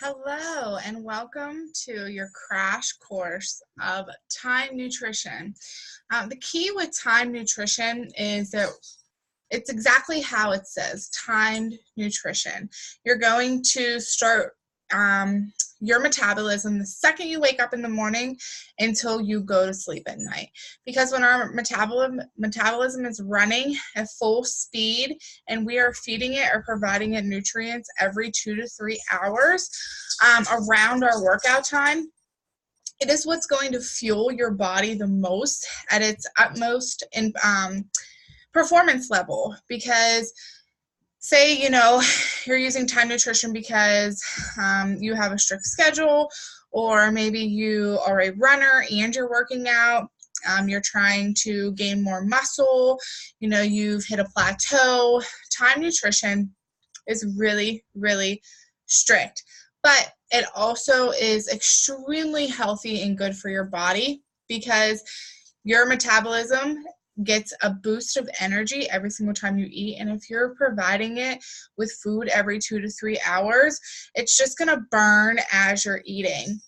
Hello and welcome to your crash course of Time Nutrition. The key with Time Nutrition is that it's exactly how it says, timed nutrition. You're going to start your metabolism the second you wake up in the morning until you go to sleep at night. Because when our metabolism is running at full speed and we are feeding it or providing it nutrients every 2 to 3 hours around our workout time, it is what's going to fuel your body the most at its utmost in performance level. Because say you're using Time Nutrition because you have a strict schedule, or maybe you are a runner and you're working out, you're trying to gain more muscle, you've hit a plateau. Time Nutrition is really, really strict, but it also is extremely healthy and good for your body because your metabolism gets a boost of energy every single time you eat. And if you're providing it with food every 2 to 3 hours, it's just going to burn as you're eating,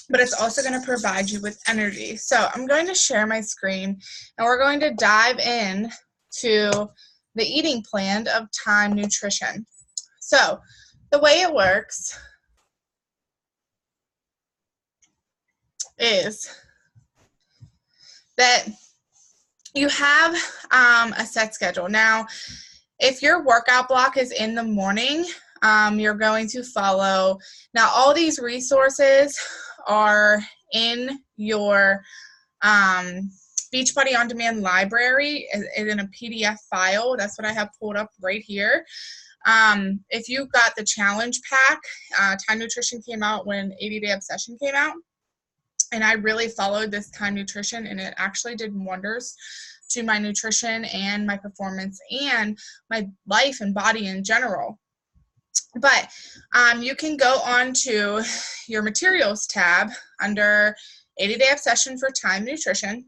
but it's also going to provide you with energy. So I'm going to share my screen and we're going to dive in to the eating plan of Time Nutrition. So the way it works is that you have a set schedule. Now, if your workout block is in the morning, you're going to follow. Now, all these resources are in your Beachbody On Demand library in a PDF file. That's what I have pulled up right here. If you got the challenge pack, Time Nutrition came out when 80-Day Obsession came out. And I really followed this Time Nutrition, and it actually did wonders to my nutrition and my performance and my life and body in general. But you can go on to your materials tab under 80-Day Obsession for Time Nutrition,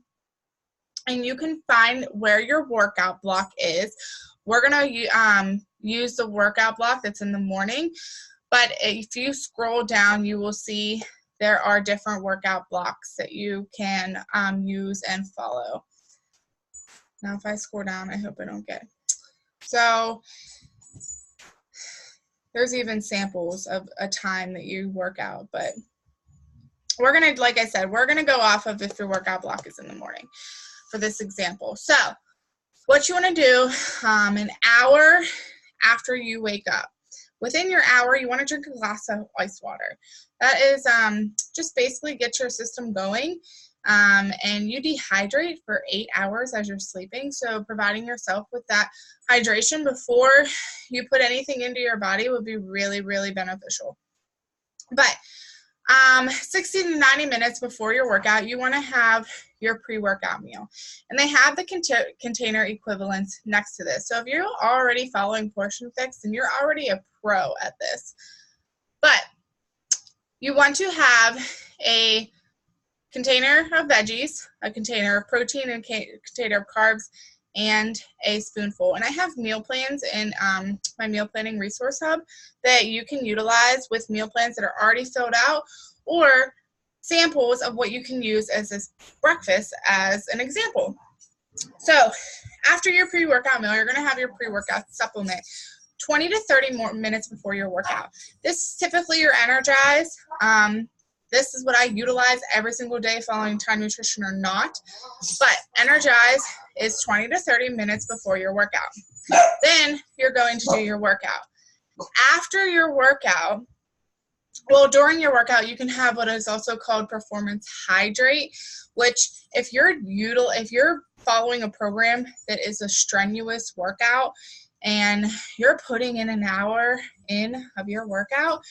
and you can find where your workout block is. We're going to use the workout block that's in the morning, but if you scroll down, you will see there are different workout blocks that you can use and follow. Now, if I scroll down, I hope I don't get. So there's even samples of a time that you work out, but we're going to, like I said, we're going to go off of if your workout block is in the morning for this example. So what you want to do an hour after you wake up. Within your hour, you want to drink a glass of ice water. That is just basically get your system going, and you dehydrate for 8 hours as you're sleeping. So providing yourself with that hydration before you put anything into your body would be really, really beneficial. But 60 to 90 minutes before your workout, you want to have your pre-workout meal. And they have the container equivalents next to this. So if you're already following Portion Fix, then you're already a pro at this. But you want to have a container of veggies, a container of protein, and a container of carbs, and a spoonful. And I have meal plans in my meal planning resource hub that you can utilize with meal plans that are already filled out, or samples of what you can use as this breakfast as an example. So after your pre-workout meal, you're going to have your pre-workout supplement 20 to 30 more minutes before your workout. This is typically your Energize. This is what I utilize every single day following Time Nutrition or not. But Energize is 20 to 30 minutes before your workout. Then you're going to do your workout. After your workout, well, during your workout, you can have what is also called Performance Hydrate, which if you're following a program that is a strenuous workout and you're putting in an hour in of your workout,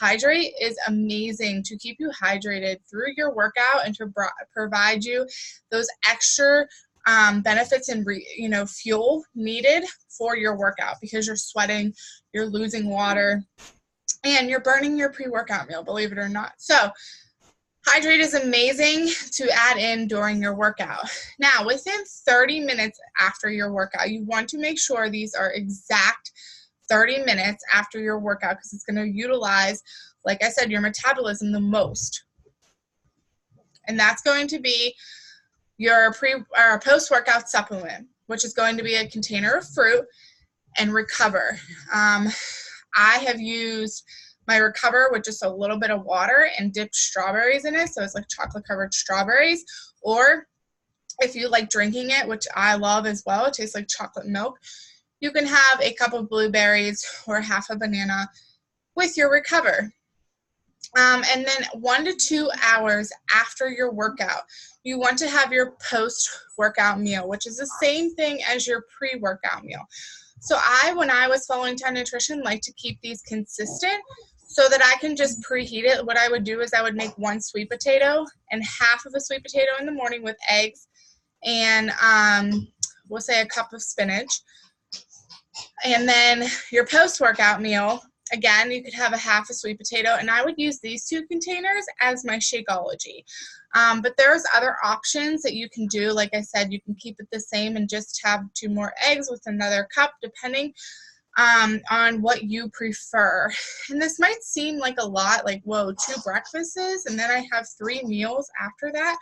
Hydrate is amazing to keep you hydrated through your workout and to provide you those extra benefits and fuel needed for your workout, because you're sweating, you're losing water, and you're burning your pre-workout meal, believe it or not. So Hydrate is amazing to add in during your workout. Now, within 30 minutes after your workout, you want to make sure these are exact 30 minutes after your workout because it's going to utilize, like I said, your metabolism the most. And that's going to be your post-workout supplement, which is going to be a container of fruit and Recover. I have used my Recover with just a little bit of water and dipped strawberries in it, so it's like chocolate covered strawberries. Or if you like drinking it, which I love as well, it tastes like chocolate milk, you can have a cup of blueberries or half a banana with your Recover. And then 1 to 2 hours after your workout, you want to have your post-workout meal, which is the same thing as your pre-workout meal. So when I was following Time Nutrition, like to keep these consistent so that I can just preheat it. What I would do is I would make 1 sweet potato and half of a sweet potato in the morning with eggs and we'll say a cup of spinach. And then your post-workout meal, again, you could have a half a sweet potato, and I would use these 2 containers as my Shakeology. But there's other options that you can do. Like I said, you can keep it the same and just have 2 more eggs with another cup, depending on what you prefer. And this might seem like a lot, like, whoa, 2 breakfasts, and then I have 3 meals after that.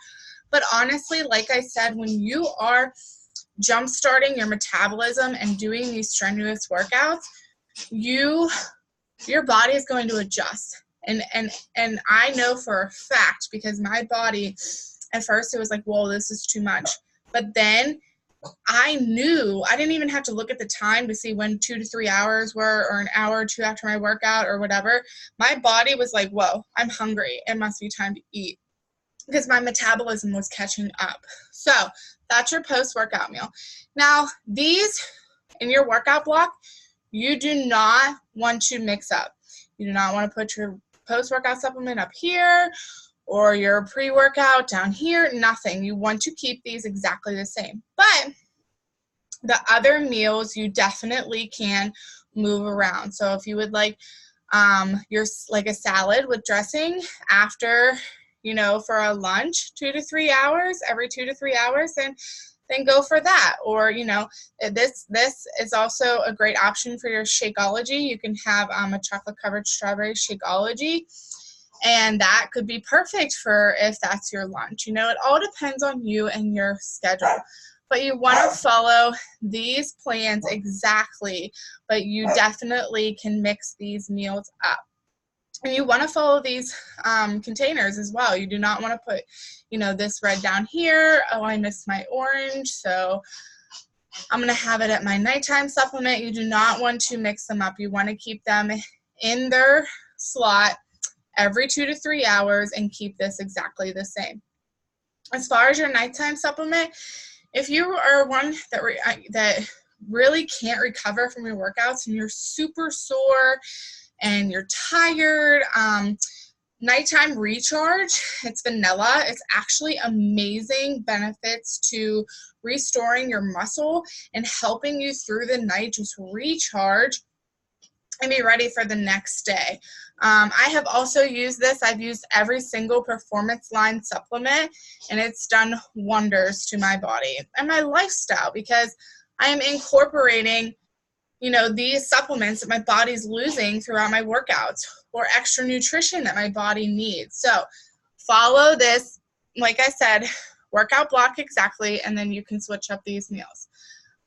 But honestly, like I said, when you are jump-starting your metabolism and doing these strenuous workouts, your body is going to adjust. And I know for a fact, because my body, at first it was like, whoa, this is too much. But then I knew, I didn't even have to look at the time to see when 2 to 3 hours were, or an hour or 2 after my workout or whatever. My body was like, whoa, I'm hungry. It must be time to eat, because my metabolism was catching up. So that's your post-workout meal. Now, these in your workout block, you do not want to mix up. You do not want to put your post-workout supplement up here or your pre-workout down here, nothing. You want to keep these exactly the same. But the other meals you definitely can move around. So if you would like like a salad with dressing after, for a lunch, 2 to 3 hours, every 2 to 3 hours, then go for that. Or, this is also a great option for your Shakeology. You can have a chocolate-covered strawberry Shakeology, and that could be perfect for if that's your lunch. It all depends on you and your schedule. But you want to follow these plans exactly, but you definitely can mix these meals up. And you want to follow these containers as well. You do not want to put, this red down here. Oh, I missed my orange, so I'm going to have it at my nighttime supplement. You do not want to mix them up. You want to keep them in their slot every 2 to 3 hours and keep this exactly the same. As far as your nighttime supplement, if you are one that really can't recover from your workouts and you're super sore and you're tired, nighttime recharge, it's vanilla. It's actually amazing benefits to restoring your muscle and helping you through the night just recharge and be ready for the next day. I have also used this. I've used every single Performance Line supplement, and it's done wonders to my body and my lifestyle, because I am incorporating these supplements that my body's losing throughout my workouts, or extra nutrition that my body needs. So follow this, like I said, workout block exactly, and then you can switch up these meals.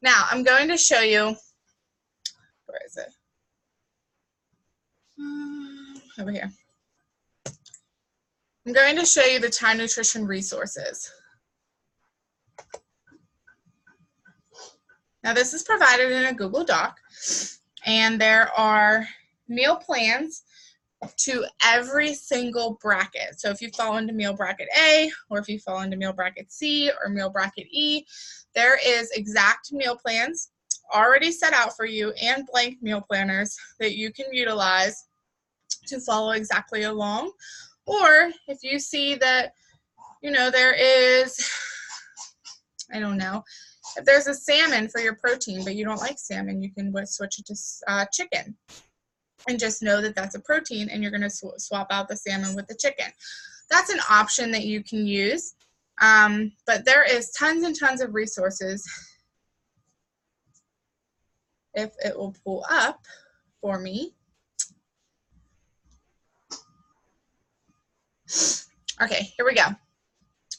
Now, I'm going to show you, where is it? Over here. I'm going to show you the Time Nutrition resources. Now, this is provided in a Google Doc, and there are meal plans to every single bracket. So if you fall into meal bracket A, or if you fall into meal bracket C or meal bracket E, there is exact meal plans already set out for you and blank meal planners that you can utilize to follow exactly along. Or if you see that, there is, I don't know, if there's a salmon for your protein, but you don't like salmon, you can switch it to chicken. And just know that that's a protein, and you're going to swap out the salmon with the chicken. That's an option that you can use. But there is tons and tons of resources. If it will pull up. for me. Okay, here we go.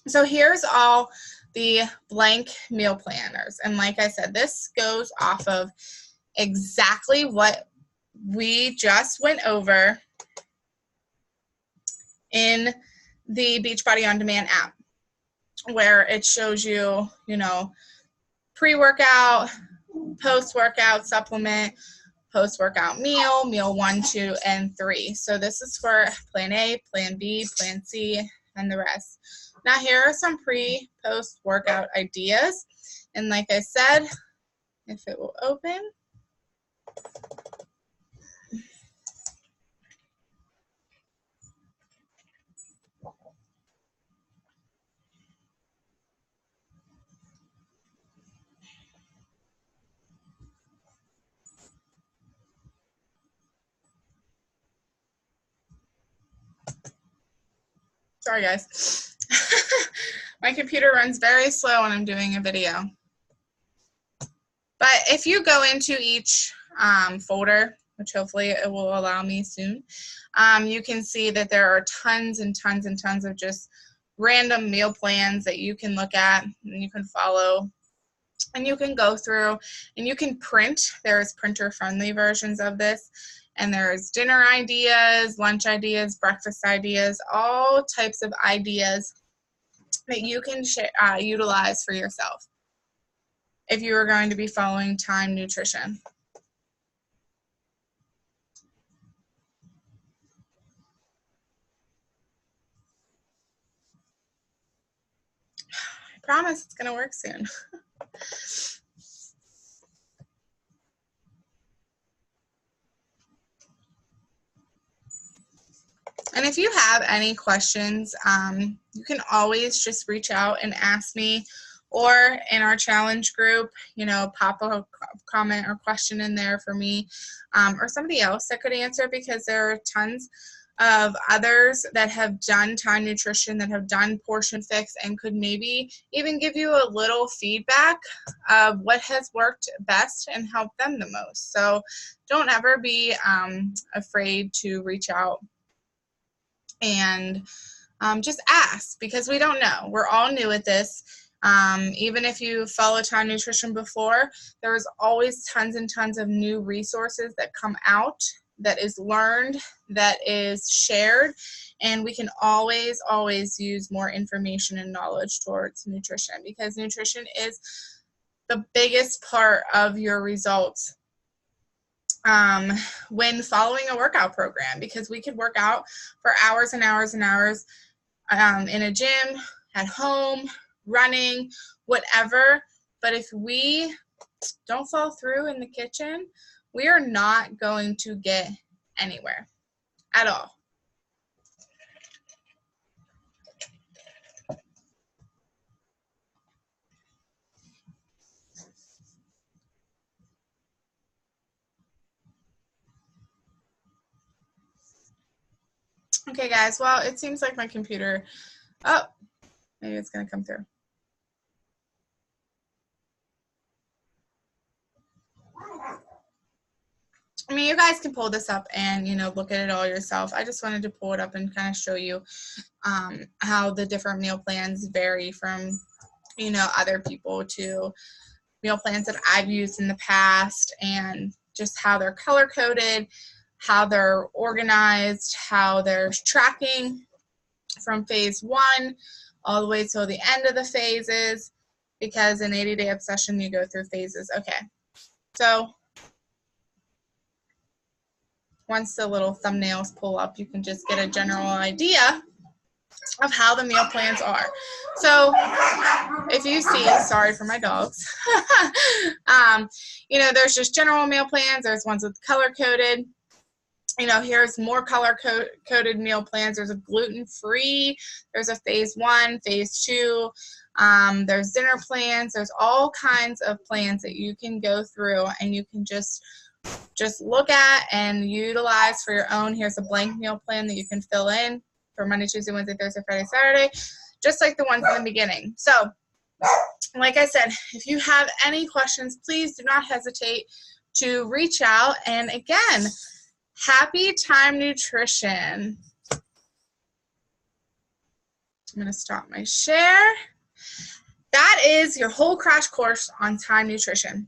So here's all the blank meal planners. And like I said, this goes off of exactly what we just went over in the Beachbody On Demand app, where it shows you, you know, pre-workout, post-workout supplement, post-workout meal, meal 1, 2, and 3. So this is for plan A, plan B, plan C, and the rest. Now here are some pre-post-workout ideas. And like I said, if it will open. Sorry guys. My computer runs very slow when I'm doing a video. But if you go into each folder, which hopefully it will allow me soon, you can see that there are tons and tons and tons of just random meal plans that you can look at and you can follow and you can go through and you can print. There's printer-friendly versions of this. And there's dinner ideas, lunch ideas, breakfast ideas, all types of ideas that you can utilize for yourself if you are going to be following Time Nutrition. I promise it's going to work soon. And if you have any questions, you can always just reach out and ask me, or in our challenge group, you know, pop a comment or question in there for me, or somebody else that could answer, because there are tons of others that have done Time Nutrition, that have done Portion Fix, and could maybe even give you a little feedback of what has worked best and helped them the most. So don't ever be afraid to reach out and just ask, because we don't know. We're all new at this. Even if you followed Time Nutrition before, there's always tons and tons of new resources that come out, that is learned, that is shared, and we can always use more information and knowledge towards nutrition, because nutrition is the biggest part of your results when following a workout program, because we could work out for hours and hours and hours in a gym, at home, running, whatever. But if we don't follow through in the kitchen, we are not going to get anywhere at all. Okay, guys, well, it seems like my computer, oh, maybe it's going to come through. I mean, you guys can pull this up and, you know, look at it all yourself. I just wanted to pull it up and kind of show you how the different meal plans vary from, you know, other people to meal plans that I've used in the past, and just how they're color-coded, how they're organized, how they're tracking from phase 1 all the way till the end of the phases, because in 80-Day Obsession you go through phases. Okay, so once the little thumbnails pull up, you can just get a general idea of how the meal plans are. So if you see, sorry for my dogs, you know, there's just general meal plans, there's ones with color-coded. You know, here's more color-coded meal plans. There's a gluten-free, there's a phase 1, phase 2, there's dinner plans, there's all kinds of plans that you can go through and you can just look at and utilize for your own. Here's a blank meal plan that you can fill in for Monday, Tuesday, Wednesday, Thursday, Friday, Saturday, just like the ones in the beginning. So, like I said, if you have any questions, please do not hesitate. to reach out. And again, Happy Time Nutrition. I'm going to stop my share. That is your whole crash course on time nutrition.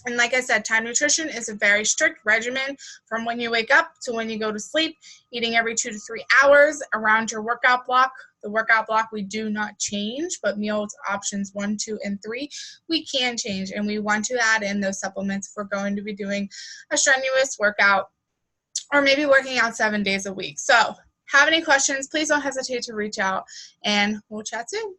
And like I said, time nutrition is a very strict regimen from when you wake up to when you go to sleep, eating every 2 to 3 hours around your workout block. The workout block we do not change, but meals options 1, 2, and 3 we can change. And we want to add in those supplements if we're going to be doing a strenuous workout or maybe working out 7 days a week. So have any questions, please don't hesitate to reach out, and we'll chat soon.